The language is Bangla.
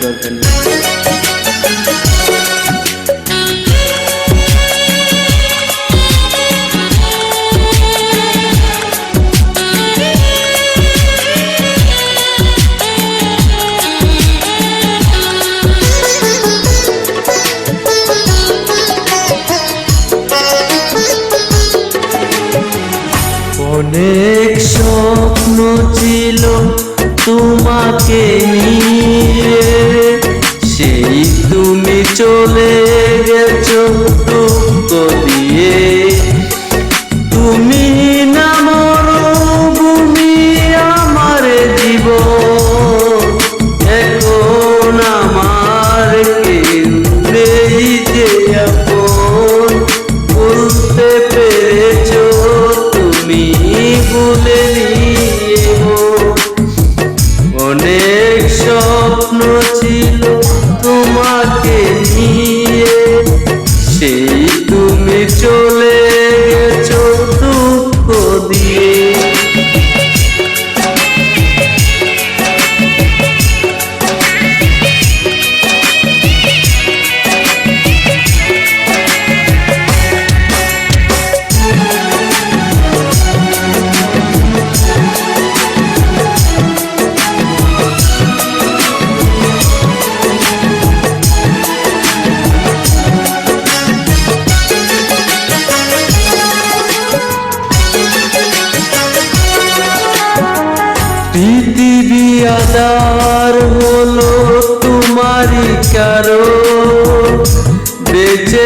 দরকার নেই। অনেক স্বপ্ন ছিল তোমাকে নিয়ে, সেই তুমি চলে গেছো দুঃখ দিয়ে। তুমি না মরুভূমি আমার জীবন, এখন আমার কেউ নেই যে আপন। বলতে পেরেছো তুমি ভুলে নিও, অনেক স্বপ্ন ছিল তোমাকে নিয়ে, সেই তুমি চলে গেছো দুঃখ দিয়ে। পৃথিবী আধার হলো তোমারই কারো, বেঁচে